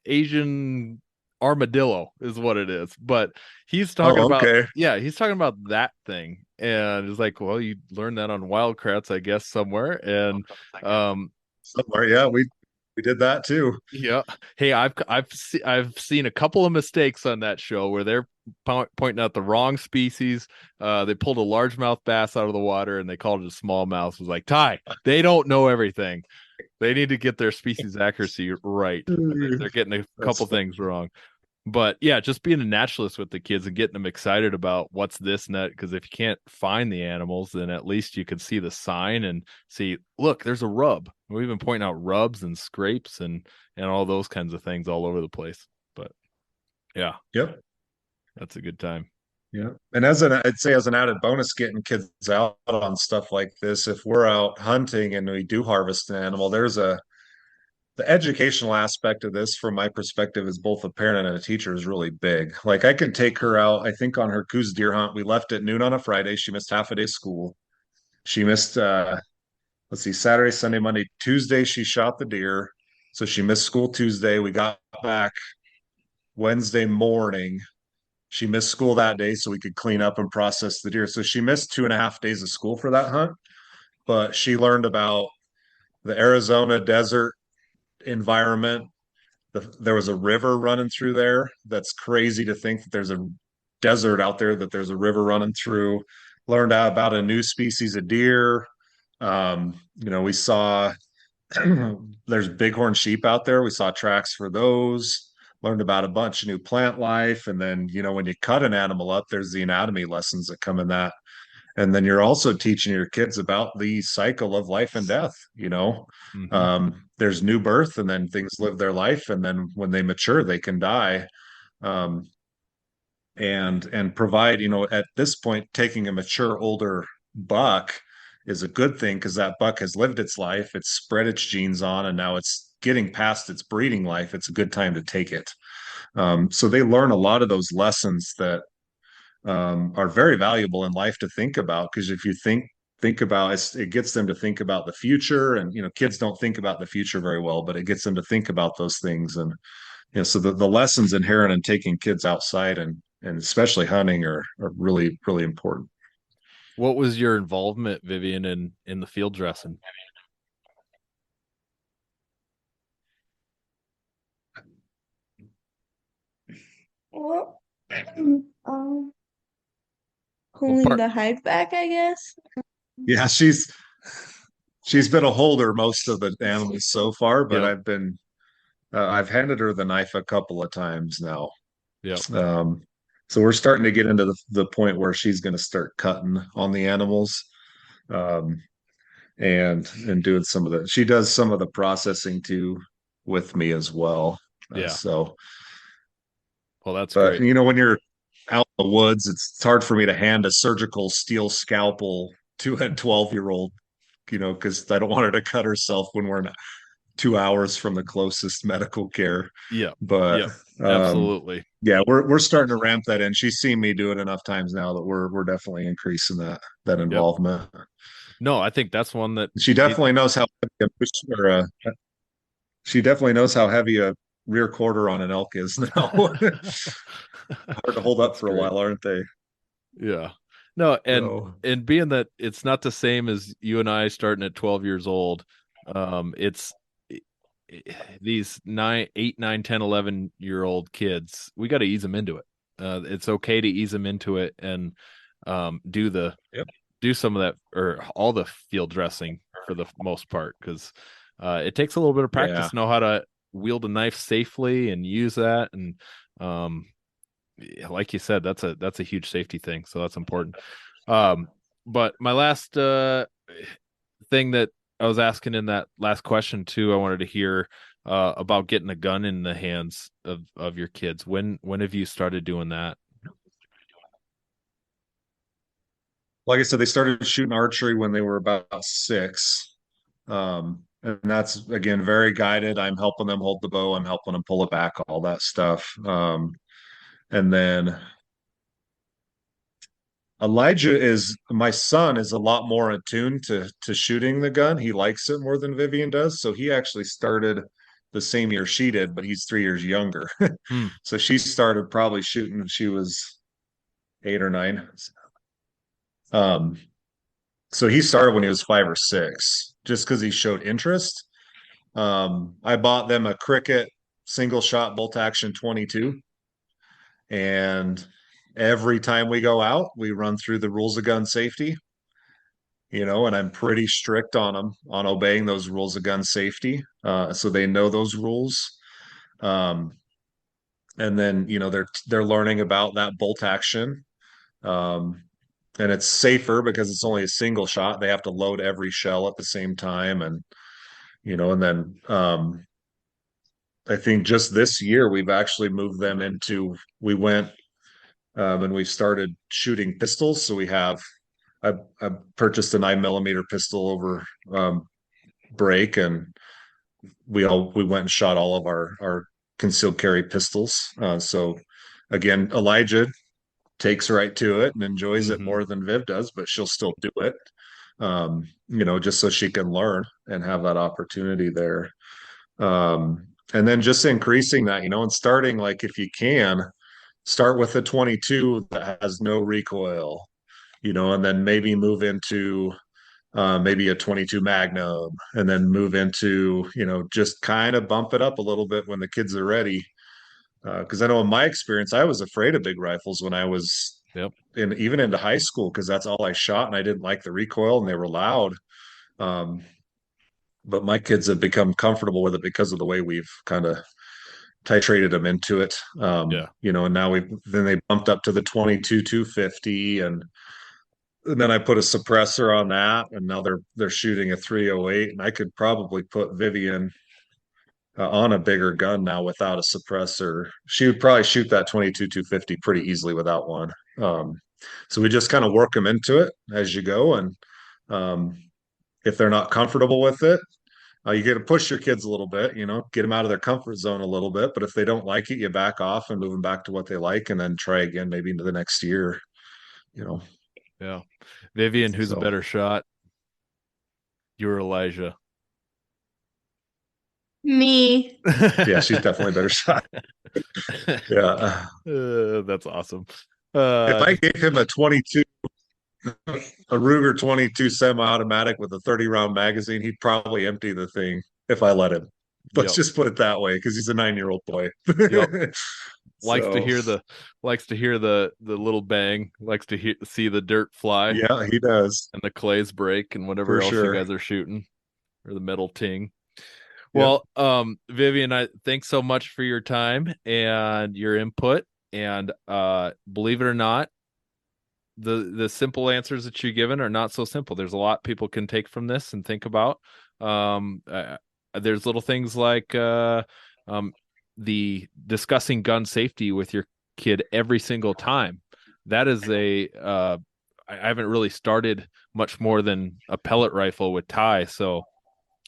Asian armadillo is what it is. But he's talking about, he's talking about that thing, and it's like, well, you learned that on Wildcrats, I guess, somewhere. And somewhere, yeah, we did that too. Yeah. Hey, I've seen a couple of mistakes on that show where they're pointing out the wrong species. They pulled a largemouth bass out of the water and they called it a smallmouth. It was like, Ty, they don't know everything. They need to get their species accuracy right. They're getting a couple things wrong. But yeah, just being a naturalist with the kids and getting them excited about what's this and that. Because if you can't find the animals, then at least you can see the sign and see, look, there's a rub. We've been pointing out rubs and scrapes and all those kinds of things all over the place. But yeah, yep, that's a good time. Yeah, and I'd say as an added bonus, getting kids out on stuff like this. If we're out hunting and we do harvest an animal, the educational aspect of this, from my perspective, as both a parent and a teacher, is really big. Like, I can take her out. I think on her Coues deer hunt, we left at noon on a Friday. She missed half a day of school. She missed, let's see, Saturday, Sunday, Monday, Tuesday. She shot the deer, so she missed school Tuesday. We got back Wednesday morning. She missed school that day, so we could clean up and process the deer. So she missed 2.5 days of school for that hunt, but she learned about the Arizona desert environment. There was a river running through there. That's crazy to think that there's a desert out there, that there's a river running through. Learned out about a new species of deer. We saw there's bighorn sheep out there. We saw tracks for those. Learned about a bunch of new plant life. And then, when you cut an animal up, there's the anatomy lessons that come in that. And then you're also teaching your kids about the cycle of life and death. There's new birth, and then things live their life, and then when they mature, they can die. And provide, at this point, taking a mature older buck is a good thing, because that buck has lived its life, it's spread its genes on, and now it's getting past its breeding life. It's a good time to take it. So they learn a lot of those lessons that are very valuable in life to think about, because if you think about it gets them to think about the future. And kids don't think about the future very well, but it gets them to think about those things. And so the lessons inherent in taking kids outside and especially hunting are really, really important. What was your involvement, Vivian, in the field dressing? Well, pulling the hide back, I guess. Yeah, she's been a holder most of the animals so far, but I've handed her the knife a couple of times now. Yeah. So we're starting to get into the point where she's going to start cutting on the animals, and doing she does some of the processing too with me as well. So, well, that's great. When you're out in the woods, it's hard for me to hand a surgical steel scalpel to a 12-year-old, because I don't want her to cut herself when we're 2 hours from the closest medical care. Yeah. But Yep. Absolutely. yeah, we're starting to ramp that in. She's seen me do it enough times now that we're definitely increasing that Yep. involvement. No, I think that's one that She definitely knows how heavy she definitely knows how heavy a rear quarter on an elk is now. Hard to hold up That's for a great. while, aren't they? Yeah. No, So, and being that it's not the same as you and I starting at 12 years old, it's these 9, 8, 9, 10, 11-year-old kids, we got to ease them into it. It's okay to ease them into it and do Yep. do some of that or all the field dressing for the most part, because it takes a little bit of practice to know how to wield a knife safely and use that. And like you said, that's a huge safety thing, so that's important. But my last thing that I was asking in that last question too, I wanted to hear about getting a gun in the hands of your kids. When have you started doing that? like I said, they started shooting archery when they were about 6. And that's again very guided. I'm helping them hold the bow, I'm helping them pull it back, all that stuff. And then Elijah is my son is a lot more attuned to shooting the gun. He likes it more than Vivian does. So he actually started the same year she did, but he's 3 years younger. Hmm. So she started probably shooting when she was 8 or 9. Um, so he started when he was 5 or 6, just because he showed interest. I bought them a Cricket single shot bolt action 22, and every time we go out, we run through the rules of gun safety. And I'm pretty strict on them on obeying those rules of gun safety. So they know those rules. Um, and then, they're learning about that bolt action. Um, and it's safer because it's only a single shot. They have to load every shell at the same time. And then I think just this year we've actually moved them into, we went and we started shooting pistols. So I purchased a 9mm pistol over break, and we went and shot all of our concealed carry pistols. So again, Elijah takes right to it and enjoys it Mm-hmm. more than Viv does, but she'll still do it. Just so she can learn and have that opportunity there. And then just increasing that, and starting, like, if you can start with a 22 that has no recoil, and then maybe move into maybe a 22 Magnum, and then move into, just kind of bump it up a little bit when the kids are ready. Because I know in my experience, I was afraid of big rifles when I was Yep. even into high school, because that's all I shot, and I didn't like the recoil and they were loud. But my kids have become comfortable with it because of the way we've kind of titrated them into it. Yeah. And now then they bumped up to the 22 250, and then I put a suppressor on that, and now they're shooting a 308, and I could probably put Vivian on a bigger gun now without a suppressor. She would probably shoot that 22 250 pretty easily without one. So we just kind of work them into it as you go, and um, if they're not comfortable with it, you get to push your kids a little bit, get them out of their comfort zone a little bit. But if they don't like it, you back off and move them back to what they like, and then try again maybe into the next year. Yeah. Vivian, who's a So better shot? You or Elijah? Me. yeah, she's definitely a better shot. Yeah. That's awesome. If I gave him a Ruger 22 semi-automatic with a 30-round magazine, he'd probably empty the thing if I let him. Let's Yep. just put it that way, because he's a 9-year-old boy. Yep. Likes to So, hear the little bang, likes to see the dirt fly yeah, he does and the clays break and whatever for else sure. you guys are shooting, or the metal ting. Yeah. Well, Vivian, I thanks so much for your time and your input. And believe it or not, the simple answers that you've given are not so simple. There's a lot people can take from this and think about. There's little things like the discussing gun safety with your kid every single time. That is I haven't really started much more than a pellet rifle with Ty, so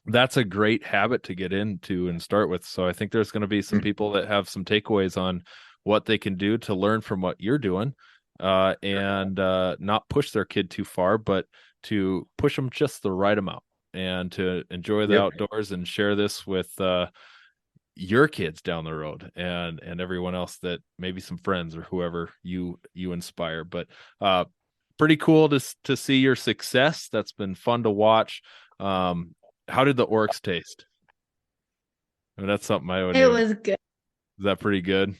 that's a great habit to get into and start with. So I think there's going to be some people that have some takeaways on what they can do to learn from what you're doing, and not push their kid too far, but to push them just the right amount and to enjoy the outdoors and share this with your kids down the road and everyone else, that maybe some friends or whoever you inspire. But pretty cool to see your success. That's been fun to watch. How did the Oryx taste? I mean, that's something I would. It was good. Is that pretty good?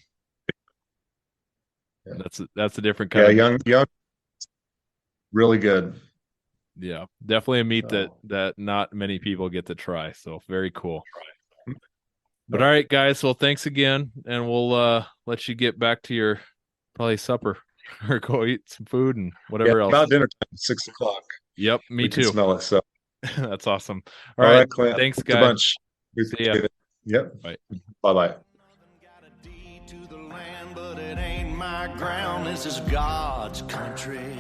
Yeah. That's a different kind of young, really good. Yeah, definitely a meat that not many people get to try. So very cool. But all right, guys. Well, thanks again, and we'll let you get back to your probably supper or go eat some food and whatever else. About dinner time, 6 o'clock. Yep, me We too. can smell it. So that's awesome. all right, Clint. Thanks, Thanks a guys. bunch. See ya. Yep. Bye. Bye. To the land, but it ain't my ground. This is God's country.